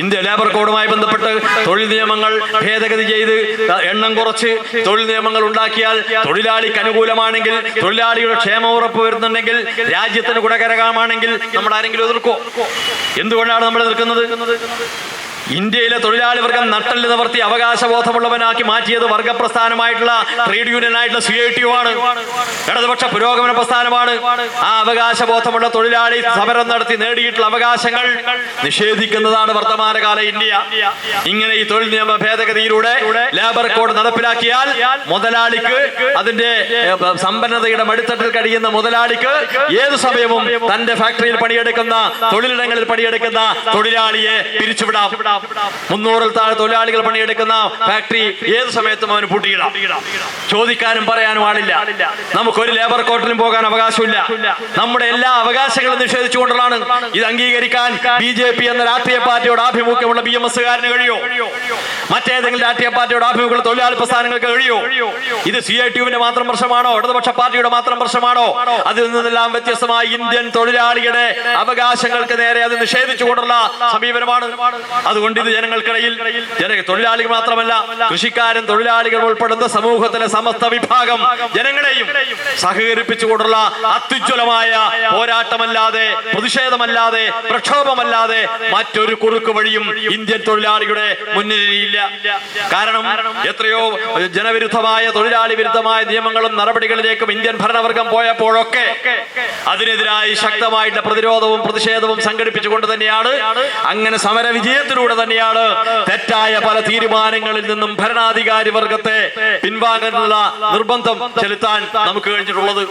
India labour കോഡുമായി ബന്ധപ്പെട്ട് തൊഴിൽ നിയമങ്ങൾ ഭേദഗതി ചെയ്ത് എണ്ണം കുറച്ച് തൊഴിൽ നിയമങ്ങൾ ഉണ്ടാക്കിയാൽ തൊഴിലാളിക്ക് അനുകൂലമാണെങ്കിൽ, തൊഴിലാളിയുടെ ക്ഷേമം ഉറപ്പ് വരുന്നുണ്ടെങ്കിൽ, രാജ്യത്തിന് ഗുണകരമാണെങ്കിൽ നമ്മൾ ആരെങ്കിലും എതിർക്കോ? എന്തുകൊണ്ടാണ് നമ്മൾ എതിർക്കുന്നത്? ഇന്ത്യയിലെ തൊഴിലാളി വർഗം നട്ടല് നിവർത്തി അവകാശബോധമുള്ളവനാക്കി മാറ്റിയത് വർഗപ്രസ്ഥാനമായിട്ടുള്ള ട്രേഡ് യൂണിയൻ ആയിട്ടുള്ള CITU ആണ്, ഇടതുപക്ഷ പുരോഗമന പ്രസ്ഥാനമാണ്. ആ അവകാശബോധമുള്ള തൊഴിലാളി സമരം നടത്തി നേടിയിട്ടുള്ള അവകാശങ്ങൾ നിഷേധിക്കുന്നതാണ് വർത്തമാനകാല ഇന്ത്യ. ഇങ്ങനെ ഈ തൊഴിൽ നിയമ ഭേദഗതിയിലൂടെ ലേബർ കോഡ് നടപ്പിലാക്കിയാൽ മുതലാളിക്ക്, അതിന്റെ സമ്പന്നതയുടെ മടിത്തട്ടിൽ കഴിയുന്ന മുതലാളിക്ക് ഏതു സമയവും തന്റെ ഫാക്ടറിയിൽ പണിയെടുക്കുന്ന, തൊഴിലിടങ്ങളിൽ പണിയെടുക്കുന്ന തൊഴിലാളിയെ പിരിച്ചുവിടാം. 300-ൽ താഴെ തൊഴിലാളികൾ പണിയെടുക്കുന്ന ഫാക്ടറി ഏത് സമയത്തും അവന് പൂട്ടിയിടാം. ചോദിക്കാനും പറയാനും ആളില്ല. നമുക്കൊരു ലേബർ കോർട്ടിലും പോകാൻ അവകാശമില്ല. നമ്മുടെ എല്ലാ അവകാശങ്ങളും നിഷേധിച്ചുകൊണ്ടുള്ളതാണ്. ഇത് അംഗീകരിക്കാൻ BJP എന്ന രാഷ്ട്രീയ പാർട്ടിയോട് ആഭിമുഖ്യമുള്ള BMS-കാരന് കഴിയോ? മറ്റേതെങ്കിലും രാഷ്ട്രീയ പാർട്ടിയോട് ആഭിമുഖ്യമുള്ള തൊഴിലാളി പ്രസ്ഥാനങ്ങൾക്ക് കഴിയോ? ഇത് CITU-വിന്റെ മാത്രം പ്രശ്നമാണോ? ഇടതുപക്ഷ പാർട്ടിയുടെ മാത്രം പ്രശ്നമാണോ? അതിൽ നിന്നെല്ലാം വ്യത്യസ്തമായി ഇന്ത്യൻ തൊഴിലാളിയുടെ അവകാശങ്ങൾക്ക് നേരെ അത് നിഷേധിച്ചുകൊണ്ടുള്ള സമീപനമാണ്. അതുകൊണ്ട് ഇത് ജനങ്ങൾക്കിടയിൽ, തൊഴിലാളികൾ മാത്രമല്ല, കൃഷിക്കാരൻ, തൊഴിലാളികൾ ഉൾപ്പെടുന്ന സമൂഹത്തിലെ സമസ്ത വിഭാഗം ജനങ്ങളെയും സഹകരിപ്പിച്ചുകൊണ്ടുള്ള അത്യുജ്വലമായ പോരാട്ടമല്ലാതെ, പ്രതിഷേധമല്ലാതെ, പ്രക്ഷോഭമല്ലാതെ മറ്റൊരു കുറുക്ക് വഴിയും ഇന്ത്യൻ തൊഴിലാളിയുടെ മുന്നിലില്ല. കാരണം എത്രയോ ജനവിരുദ്ധമായ, തൊഴിലാളി വിരുദ്ധമായ നിയമങ്ങളും നടപടികളിലേക്കും ഇന്ത്യൻ ഭരണവർഗം പോയപ്പോഴൊക്കെ അതിനെതിരായി ശക്തമായിട്ടുള്ള പ്രതിരോധവും പ്രതിഷേധവും സംഘടിപ്പിച്ചുകൊണ്ട് തന്നെയാണ്, അങ്ങനെ സമര വിജയത്തിലൂടെ തന്നെയാണ് തെറ്റായ പല തീരുമാനങ്ങളിൽ നിന്നും ഭരണാധികാരി വർഗത്തെ പിൻവാങ്ങാനുള്ള നിർബന്ധം ചെലുത്താൻ നമുക്ക് കഴിഞ്ഞിട്ടുള്ളത്.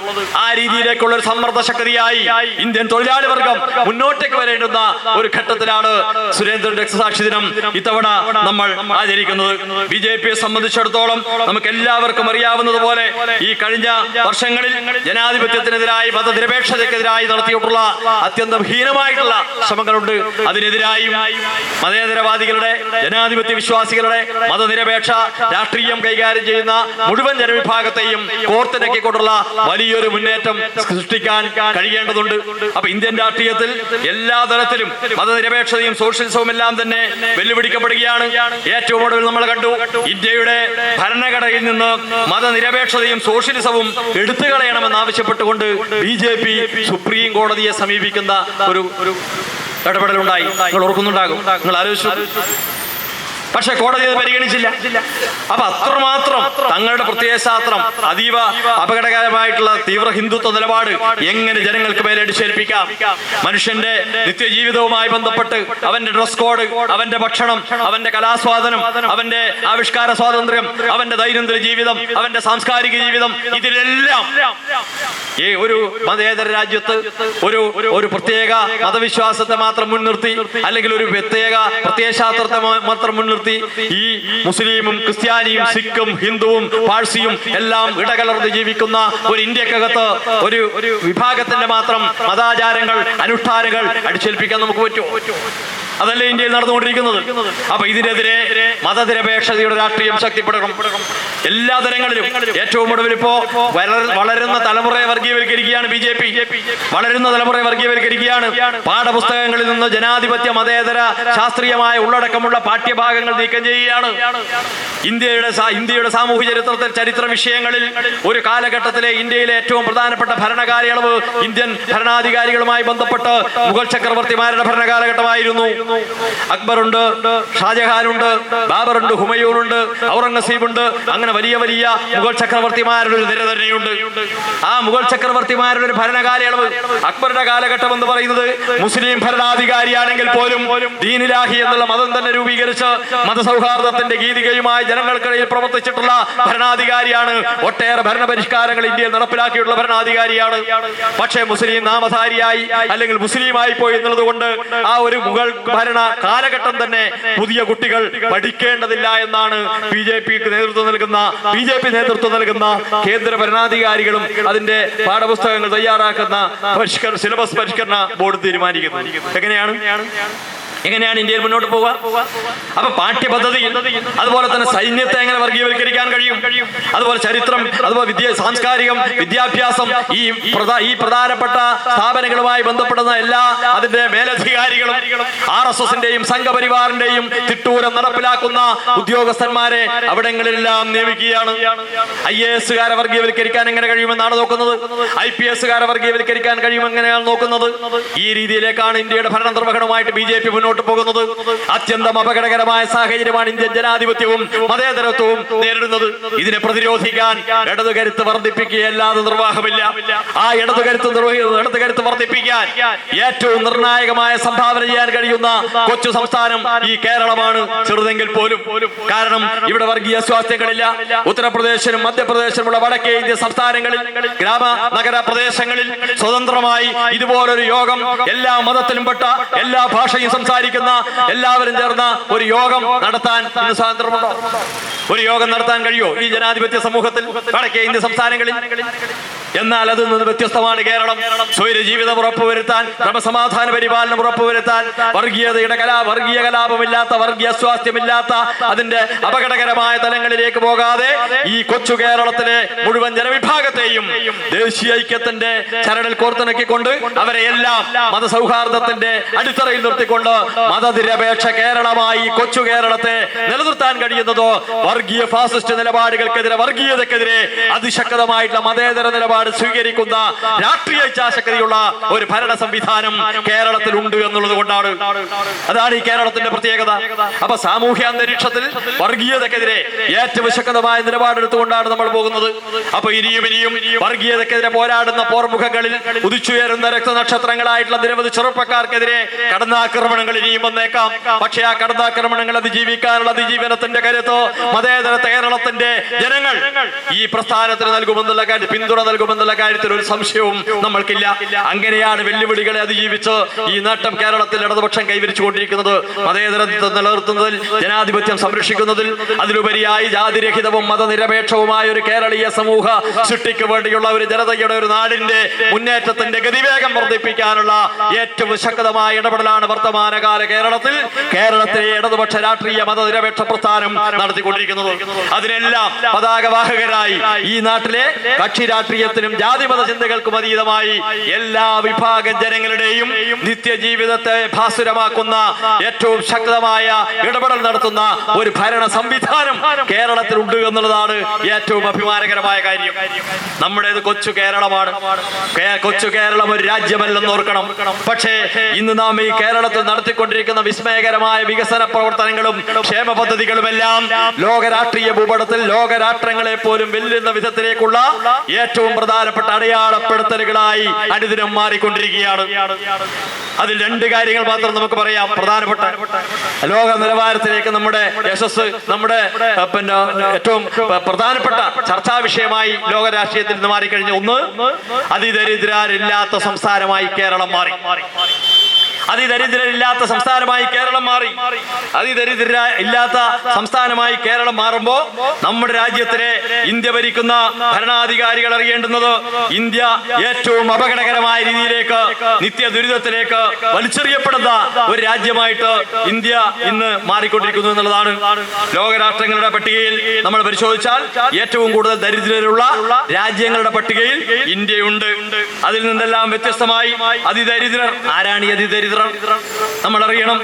ആ രീതിയിലേക്കുള്ള ഒരു സമ്മർദ്ദ ശക്തിയായി ഇന്ത്യൻ തൊഴിലാളി വർഗം മുന്നോട്ടേക്ക് വരേണ്ടുന്ന ഒരു ഘട്ടത്തിലാണ് സുരേന്ദ്രൻ രക്തസാക്ഷി ദിനം ഇത്തവണ നമ്മൾ ആചരിക്കുന്നത്. BJP-യെ സംബന്ധിച്ചിടത്തോളം നമുക്ക് എല്ലാവർക്കും അറിയാവുന്നതുപോലെ ഈ കഴിഞ്ഞ വർഷങ്ങളിൽ ജനാധിപത്യത്തിനെതിരായി, മതനിരപേക്ഷതയ്ക്കെതിരായി നടത്തിയിട്ടുള്ള അത്യന്തം ഹീനമായിട്ടുള്ള ശ്രമങ്ങളുണ്ട്. അതിനെതിരായും മതേതരവാദികളുടെ, ജനാധിപത്യ വിശ്വാസികളുടെ, മതനിരപേക്ഷ രാഷ്ട്രീയം കൈകാര്യം ചെയ്യുന്ന മുഴുവൻ ജനവിഭാഗത്തെയും കോർത്തിണക്കിക്കൊണ്ടുള്ള വലിയൊരു മുന്നേറ്റം സൃഷ്ടിക്കാൻ കഴിയേണ്ടതുണ്ട്. അപ്പൊ ഇന്ത്യൻ രാഷ്ട്രീയത്തിൽ എല്ലാ തലത്തിലും മതനിരപേക്ഷതയും സോഷ്യലിസവും എല്ലാം തന്നെ വെല്ലുവിളിക്കപ്പെടുകയാണ്. ഏറ്റവും ഒടുവിൽ നമ്മൾ കണ്ടു, ഇന്ത്യയുടെ ഭരണഘടനയിൽ നിന്ന് മതനിരപേക്ഷതയും സോഷ്യലിസവും എടുത്തു കളയണമെന്ന് ആവശ്യപ്പെട്ടുകൊണ്ട് BJP സുപ്രീം കോടതിയെ സമീപിക്കുന്ന ഒരു ഇടപെടലുണ്ടായി. നിങ്ങൾ ഓർക്കുന്നുണ്ടാകും, നിങ്ങൾ ആലോചിച്ചു. പക്ഷെ കോടതി അത് പരിഗണിച്ചില്ല. അപ്പൊ അത്രമാത്രം തങ്ങളുടെ പ്രത്യയശാസ്ത്രം, അതീവ അപകടകരമായിട്ടുള്ള തീവ്ര ഹിന്ദുത്വ നിലപാട് എങ്ങനെ ജനങ്ങൾക്ക് മേലെ അടിച്ചേൽപ്പിക്കാം? മനുഷ്യന്റെ നിത്യജീവിതവുമായി ബന്ധപ്പെട്ട് അവന്റെ ഡ്രസ് കോഡ്, അവന്റെ ഭക്ഷണം, അവന്റെ കലാസ്വാദനം, അവന്റെ ആവിഷ്കാര സ്വാതന്ത്ര്യം, അവന്റെ ദൈനംദിന ജീവിതം, അവന്റെ സാംസ്കാരിക ജീവിതം, ഇതിലെല്ലാം ഈ ഒരു മതേതര രാജ്യത്ത് ഒരു പ്രത്യേക മതവിശ്വാസത്തെ മാത്രം മുൻനിർത്തി, അല്ലെങ്കിൽ ഒരു പ്രത്യേക പ്രത്യയശാസ്ത്രത്തെ മാത്രം മുൻനിർത്തി ഈ മുസ്ലിമും ക്രിസ്ത്യാനിയും സിഖും ഹിന്ദുവും പാഴ്സിയും എല്ലാം ഇടകലർന്ന് ജീവിക്കുന്ന ഒരു ഇന്ത്യക്കകത്ത് ഒരു വിഭാഗത്തിന്റെ മാത്രം മതാചാരങ്ങൾ, അനുഷ്ഠാനങ്ങൾ അടിച്ചേൽപ്പിക്കാൻ നമുക്ക് പറ്റുമോ? അതല്ലേ ഇന്ത്യയിൽ നടന്നുകൊണ്ടിരിക്കുന്നത്. അപ്പൊ ഇതിനെതിരെ മതനിരപേക്ഷതയുടെ രാഷ്ട്രീയം ശക്തിപ്പെടണം എല്ലാ തരങ്ങളിലും. ഏറ്റവും ഒടുവിൽ ഇപ്പോ വളരുന്ന തലമുറയെ വർഗീയവൽക്കരിക്കുകയാണ് BJP. വളരുന്ന തലമുറയെ വർഗീയവൽക്കരിക്കുകയാണ്. പാഠപുസ്തകങ്ങളിൽ നിന്ന് ജനാധിപത്യ, മതേതര, ശാസ്ത്രീയമായ ഉള്ളടക്കമുള്ള പാഠ്യഭാഗങ്ങൾ നീക്കം ചെയ്യുകയാണ്. ഇന്ത്യയുടെ സാമൂഹ്യ ചരിത്രത്തിൽ, ചരിത്ര വിഷയങ്ങളിൽ ഒരു കാലഘട്ടത്തിലെ ഇന്ത്യയിലെ ഏറ്റവും പ്രധാനപ്പെട്ട ഭരണകാലയളവ് ഇന്ത്യൻ ഭരണാധികാരികളുമായി ബന്ധപ്പെട്ട് മുഗൾ ചക്രവർത്തിമാരുടെ ഭരണകാലഘട്ടമായിരുന്നു. അക്ബറുണ്ട്, ഷാജഹാനുണ്ട്, ബാബറുണ്ട്, ഹുമയൂണുണ്ട്, ഔറംഗസീബുണ്ട്. അങ്ങനെ വലിയ വലിയ മുഗൾ ചക്രവർത്തിമാരുടെ ഒരു നിര തന്നെയുണ്ട്. ആ മുഗൾ ചക്രവർത്തിമാരുടെ ഒരു ഭരണകാലയളവ്, അക്ബറുടെ കാലഘട്ടം എന്ന് പറയുന്നത് മുസ്ലിം ഭരണാധികാരിയാണെങ്കിൽ പോലും ദീനിലാഹി എന്നുള്ള മതം തന്നെ രൂപീകരിച്ച് മതസൗഹാർദ്ദത്തിന്റെ ഗീതികയുമായി ജനങ്ങൾക്കിടയിൽ പ്രവർത്തിച്ചിട്ടുള്ള ഭരണാധികാരിയാണ്. ഒട്ടേറെ ഭരണപരിഷ്കാരങ്ങൾ ഇന്ത്യയിൽ നടപ്പിലാക്കിയിട്ടുള്ള ഭരണാധികാരിയാണ്. പക്ഷേ മുസ്ലിം നാമധാരിയായി അല്ലെങ്കിൽ മുസ്ലിമായി പോയി എന്നുള്ളത് കൊണ്ട് ആ ഒരു മുഗൾ ഭരണ കാലഘട്ടം തന്നെ പുതിയ കുട്ടികൾ പഠിക്കേണ്ടതില്ല എന്നാണ് BJP നേതൃത്വം നൽകുന്ന കേന്ദ്ര ഭരണാധികാരികളും അതിന്റെ പാഠപുസ്തകങ്ങൾ തയ്യാറാക്കുന്ന സിലബസ് പരിഷ്കരണ ബോർഡ് തീരുമാനിക്കുന്നത്. എങ്ങനെയാണ്? എങ്ങനെയാണ് ഇന്ത്യയിൽ മുന്നോട്ട് പോവുക? അപ്പൊ പാഠ്യപദ്ധതിയിൽ അതുപോലെ തന്നെ സൈന്യത്തെ എങ്ങനെ വർഗീയവൽക്കരിക്കാൻ കഴിയും? അതുപോലെ ചരിത്രം, അതുപോലെ സാംസ്കാരികം, വിദ്യാഭ്യാസം, ഈ പ്രധാനപ്പെട്ട സ്ഥാപനങ്ങളുമായി ബന്ധപ്പെടുന്ന എല്ലാ അതിന്റെ മേലധികാരികളും RSSന്റെയും സംഘപരിവാറിന്റെയും തിട്ടൂരം നടപ്പിലാക്കുന്ന ഉദ്യോഗസ്ഥന്മാരെ അവിടങ്ങളിലെല്ലാം നിയമിക്കുകയാണ്. IAS-കാരെ വർഗീയവൽക്കരിക്കാൻ എങ്ങനെ കഴിയുമെന്നാണ് നോക്കുന്നത്. IPS-കാരെ വർഗീയവൽക്കരിക്കാൻ കഴിയുമെങ്ങനെയാണ് നോക്കുന്നത്. ഈ രീതിയിലേക്കാണ് ഇന്ത്യയുടെ ഭരണ നിർവഹണവുമായിട്ട് BJP മുന്നോട്ട് പോകുന്നത്. അത്യന്തം അപകടകരമായ സാഹചര്യമാണ് ഇന്ത്യൻ ജനാധിപത്യവും മതേതരത്വവും നേരിടുന്നത്. ഇതിനെ പ്രതിരോധിക്കാൻ ഇടതുകരുത്ത് വർദ്ധിപ്പിക്കുകയല്ലാതെ നിർവാഹമില്ല. ആ ഇടതുകരുത്ത് വർദ്ധിപ്പിക്കാൻ ഏറ്റവും നിർണായകമായ സംഭാവന ചെയ്യാൻ കഴിയുന്ന കൊച്ചു സംസ്ഥാനം ഈ കേരളമാണ്, ചെറുതെങ്കിൽ പോലും. കാരണം ഇവിടെ വർഗീയ സ്വാസ്ഥ്യങ്ങളില്ല. ഉത്തർപ്രദേശിനും മധ്യപ്രദേശിനുമുള്ള വടക്കേ ഇന്ത്യ സംസ്ഥാനങ്ങളിൽ, ഗ്രാമ നഗര പ്രദേശങ്ങളിൽ സ്വതന്ത്രമായി ഇതുപോലൊരു യോഗം, എല്ലാ മതത്തിലും പെട്ട, എല്ലാ ഭാഷയും സംസാരിക്കുന്ന എല്ലാവരും ചേർന്ന ഒരു യോഗം നടത്താൻ ഇന്ന് സ്വാതന്ത്ര്യമുണ്ടോ? ഒരു യോഗം നടത്താൻ കഴിയുമോ ഈ ജനാധിപത്യ സമൂഹത്തിൽ, വടക്കേ ഇന്ത്യ സംസ്ഥാനങ്ങളിൽ? എന്നാൽ അതിൽ നിന്ന് വ്യത്യസ്തമാണ് കേരളം. സ്വൈര ജീവിതം ഉറപ്പുവരുത്താൻ, ക്രമസമാധാന പരിപാലനം ഉറപ്പുവരുത്താൻ, വർഗീയ കലാപമില്ലാത്ത, വർഗീയ സ്വാസ്ഥ്യമില്ലാത്ത, അതിന്റെ അപകടകരമായ തലങ്ങളിലേക്ക് പോകാതെ ഈ കൊച്ചു കേരളത്തിലെ മുഴുവൻ ജനവിഭാഗത്തെയും ദേശീയ ഐക്യത്തിന്റെ ചരടിൽ കോർത്തിണക്കിക്കൊണ്ട് അവരെ എല്ലാം മതസൗഹാർദ്ദത്തിന്റെ അടിത്തറയിൽ നിർത്തിക്കൊണ്ട് മതനിരപേക്ഷ കേരളമായി കൊച്ചു കേരളത്തെ നിലനിർത്താൻ കഴിയുന്നതോ വർഗീയ ഫാസിസ്റ്റ് നിലപാടുകൾക്കെതിരെ, വർഗീയതക്കെതിരെ അതിശക്തമായിട്ടുള്ള മതേതര നിലപാട് സ്വീകരിക്കുന്ന രാഷ്ട്രീയ ഇച്ഛാശക്തിയുള്ള ഒരു ഭരണ സംവിധാനം കേരളത്തിൽ ഉണ്ട് എന്നുള്ളത് കൊണ്ടാണ്. അതാണ് ഈ കേരളത്തിന്റെ പ്രത്യേകത. അപ്പൊ സാമൂഹ്യ അന്തരീക്ഷത്തിൽ വർഗീയതക്കെതിരെ ഏറ്റവും ശക്തമായ നിലപാടെടുത്തുകൊണ്ടാണ് നമ്മൾ പോകുന്നത്. അപ്പൊ ഇനിയും വർഗീയതക്കെതിരെ പോരാടുന്ന പോർമുഖങ്ങളിൽ ഉദിച്ചുയരുന്ന രക്തനക്ഷത്രങ്ങളായിട്ടുള്ള നിരവധി ചെറുപ്പക്കാർക്കെതിരെ കടന്നാക്രമണങ്ങൾ ഇനിയും വന്നേക്കാം. പക്ഷേ ആ കടന്നാക്രമണങ്ങൾ അതിജീവിക്കാനുള്ള അതിജീവനത്തിന്റെ കരുത്തോ മതേതര കേരളത്തിന്റെ ജനങ്ങൾ ഈ പ്രസ്ഥാനത്തിന് നൽകുമെന്നുള്ള പിന്തുണ നൽകുമെന്നുള്ള കാര്യത്തിൽ ഒരു സംശയവും നമ്മൾക്കില്ല. അങ്ങനെയാണ് വെല്ലുവിളികളെ അതിജീവിച്ച് ഈ നേട്ടം കേരളത്തിൽ ഇടതുപക്ഷം കൈവരിച്ചുകൊണ്ടിരിക്കുന്നത്. മതേതരത്വം നിലനിർത്തുന്നതിൽ, ജനാധിപത്യം സംരക്ഷിക്കുന്നതിൽ, അതിലുപരിയായി ജാതിരഹിതവും മതനിരപേക്ഷവുമായ ഒരു കേരളീയ സമൂഹ സൃഷ്ടിക്ക് വേണ്ടിയുള്ള ഒരു ജനതയുടെ, ഒരു നാടിന്റെ മുന്നേറ്റത്തിന്റെ ഗതിവേഗം വർദ്ധിപ്പിക്കാനുള്ള ഏറ്റവും ശക്തമായ ഇടപെടലാണ് വർത്തമാനകാല കേരളത്തിലെ ഇടതുപക്ഷ രാഷ്ട്രീയ മതനിരപേക്ഷ പ്രസ്ഥാനം നടത്തിക്കൊണ്ടിരിക്കുന്നത്. അതിനെല്ലാം പതാകവാഹകരായി ഈ നാട്ടിലെ കക്ഷി രാഷ്ട്രീയത്തിനും ജാതിമത ചിന്തകൾക്കും അതീതമായി എല്ലാ വിഭാഗം ജനങ്ങളുടെയും നിത്യജീവിതത്തെ ഭാസുരമാക്കുന്ന ഏറ്റവും ശക്തമായ ഇടപെടൽ നടത്തുന്ന ഒരു ഭരണ സംവിധാനം കേരളത്തിൽ ഉണ്ട് എന്നുള്ളതാണ് ഏറ്റവും അഭിമാനകരമായ കാര്യം. നമ്മുടേത് കൊച്ചു കേരളമാണ്. കൊച്ചു കേരളം ഒരു രാജ്യമല്ലെന്ന് ഓർക്കണം. പക്ഷേ ഇന്ന് നാം ഈ കേരളത്തിൽ നടത്തിക്കൊണ്ടിരിക്കുന്ന വിസ്മയകരമായ വികസന പ്രവർത്തനങ്ങളും ക്ഷേമ പദ്ധതികളുമെല്ലാം ലോക രാഷ്ട്രീയ ഭൂപടത്തിൽ ലോകരാഷ്ട്രങ്ങളെ പോലും വെല്ലുന്ന വിധത്തിലേക്കുള്ള ഏറ്റവും പ്രധാനപ്പെട്ട അടയാളപ്പെടുത്തലുകളായി അനുദിനം മാറിക്കൊണ്ടിരിക്കുകയാണ്. അതിൽ രണ്ട് കാര്യങ്ങൾ മാത്രം നമുക്ക് പറയാം. പ്രധാനപ്പെട്ട ലോക നിലവാരത്തിലേക്ക് നമ്മുടെ യശസ്, നമ്മുടെ ഏറ്റവും പ്രധാനപ്പെട്ട ചർച്ചാ വിഷയമായി ലോക രാഷ്ട്രീയത്തിൽ നിന്ന് മാറിക്കഴിഞ്ഞ ഒന്ന്, അതിദരിദ്രരില്ലാത്ത സംസ്ഥാനമായി കേരളം മാറി. അതിദരിദ്രരില്ലാത്ത സംസ്ഥാനമായി കേരളം മാറി. അതിദരിദ്രരില്ലാത്ത സംസ്ഥാനമായി കേരളം മാറുമ്പോ നമ്മുടെ രാജ്യത്തിലെ ഇന്ത്യ ഭരിക്കുന്ന ഭരണാധികാരികൾ അറിയേണ്ടുന്നത് ഇന്ത്യ ഏറ്റവും അപകടകരമായ രീതിയിലേക്ക്, നിത്യ ദുരിതത്തിലേക്ക് വലിച്ചെറിയപ്പെടുന്ന ഒരു രാജ്യമായിട്ട് ഇന്ത്യ ഇന്ന് മാറിക്കൊണ്ടിരിക്കുന്നു എന്നുള്ളതാണ്. ലോകരാഷ്ട്രങ്ങളുടെ പട്ടികയിൽ നമ്മൾ പരിശോധിച്ചാൽ ഏറ്റവും കൂടുതൽ ദരിദ്രരുള്ള രാജ്യങ്ങളുടെ പട്ടികയിൽ ഇന്ത്യയുണ്ട്. അതിൽ നിന്നെല്ലാം വ്യത്യസ്തമായി അതിദരിദ്രർ ആരാണ്? ഈ അതിദരിദ്രർ നമ്മൾ അറിയണം.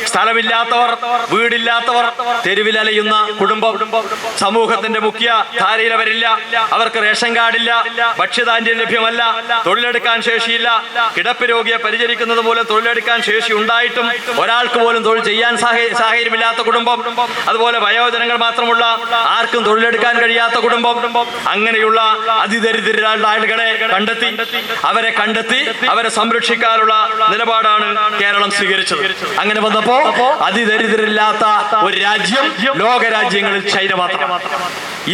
സ്ഥലമില്ലാത്തവർ, വീടില്ലാത്തവർ, തെരുവിലലയുന്ന കുടുംബം, സമൂഹത്തിന്റെ മുഖ്യ ധാരയിൽ അവരില്ല. അവർക്ക് റേഷൻ കാർഡില്ല, ഭക്ഷ്യധാന്യം ലഭ്യമല്ല, തൊഴിലെടുക്കാൻ ശേഷിയില്ല. കിടപ്പ് രോഗിയെ പരിചരിക്കുന്നത് മൂലം തൊഴിലെടുക്കാൻ ശേഷി ഉണ്ടായിട്ടും ഒരാൾക്ക് പോലും തൊഴിൽ ചെയ്യാൻ സാഹചര്യമില്ലാത്ത കുടുംബം. അതുപോലെ വയോജനങ്ങൾ മാത്രമുള്ള, ആർക്കും തൊഴിലെടുക്കാൻ കഴിയാത്ത കുടുംബം. അങ്ങനെയുള്ള അതിദരിദ്രരായ ആളുകളെ കണ്ടെത്തി അവരെ സംരക്ഷിക്കാനുള്ള നിലപാടാണ് കേരളം സ്വീകരിച്ചത്. അങ്ങനെ വന്നപ്പോ അതിദരിദ്രരില്ലാത്ത ഒരു രാജ്യം ലോകരാജ്യങ്ങളിൽ ചൈന മാത്രം.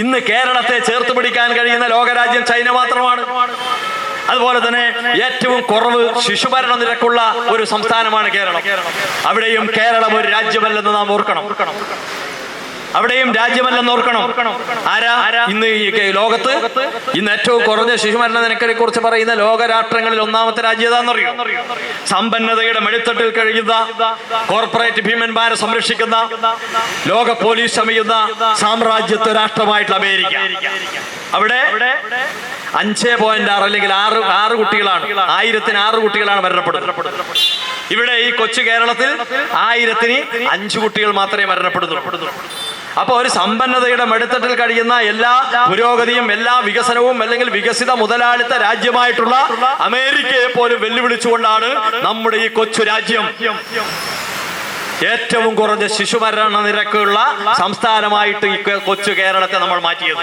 ഇന്ന് കേരളത്തെ ചേർത്ത് പിടിക്കാൻ കഴിയുന്ന ലോകരാജ്യം ചൈന മാത്രമാണ്. അതുപോലെ തന്നെ ഏറ്റവും കുറവ് ശിശുമരണ നിരക്കുള്ള ഒരു സംസ്ഥാനമാണ് കേരളം. അവിടെയും കേരളം ഒരു രാജ്യമല്ലെന്ന് നാം ഓർക്കണം. അവിടെയും രാജ്യമല്ലെന്ന് ഓർക്കണം. ആരാ ഇന്ന് ഈ ലോകത്ത് ഇന്ന് ഏറ്റവും കുറഞ്ഞ ശിശുമരണ നിരക്കിനെ കുറിച്ച് പറയുന്ന ലോകരാഷ്ട്രങ്ങളിൽ ഒന്നാമത്തെ രാജ്യം ഏതാണെന്നറിയോ? സമ്പന്നതയുടെ മടിത്തട്ടിൽ കഴിയുന്ന കോർപ്പറേറ്റ് ഭീമന്മാരെ സംരക്ഷിക്കുന്ന ലോക പോലീസ് ചമയുന്ന സാമ്രാജ്യത്വ രാഷ്ട്രമായിട്ടുള്ള അമേരിക്ക. അവിടെ 5.6 അല്ലെങ്കിൽ 6 കുട്ടികളാണ്, 1000-ന് 6 കുട്ടികളാണ് മരണപ്പെടുന്നത്. ഇവിടെ ഈ കൊച്ചു കേരളത്തിൽ 1000-ന് 5 കുട്ടികൾ മാത്രമേ മരണപ്പെടുന്നുള്ളൂ. അപ്പൊ ഒരു സമ്പന്നതയുടെ മടിത്തട്ടിൽ കഴിയുന്ന എല്ലാ പുരോഗതിയും എല്ലാ വികസനവും അല്ലെങ്കിൽ വികസിത മുതലാളിത്ത രാജ്യമായിട്ടുള്ള അമേരിക്കയെ പോലും വെല്ലുവിളിച്ചുകൊണ്ടാണ് നമ്മുടെ ഈ കൊച്ചു രാജ്യം ഏറ്റവും കുറഞ്ഞ ശിശുമരണ നിരക്കുള്ള സംസ്ഥാനമായിട്ട് ഈ കൊച്ചു കേരളത്തെ നമ്മൾ മാറ്റിയത്.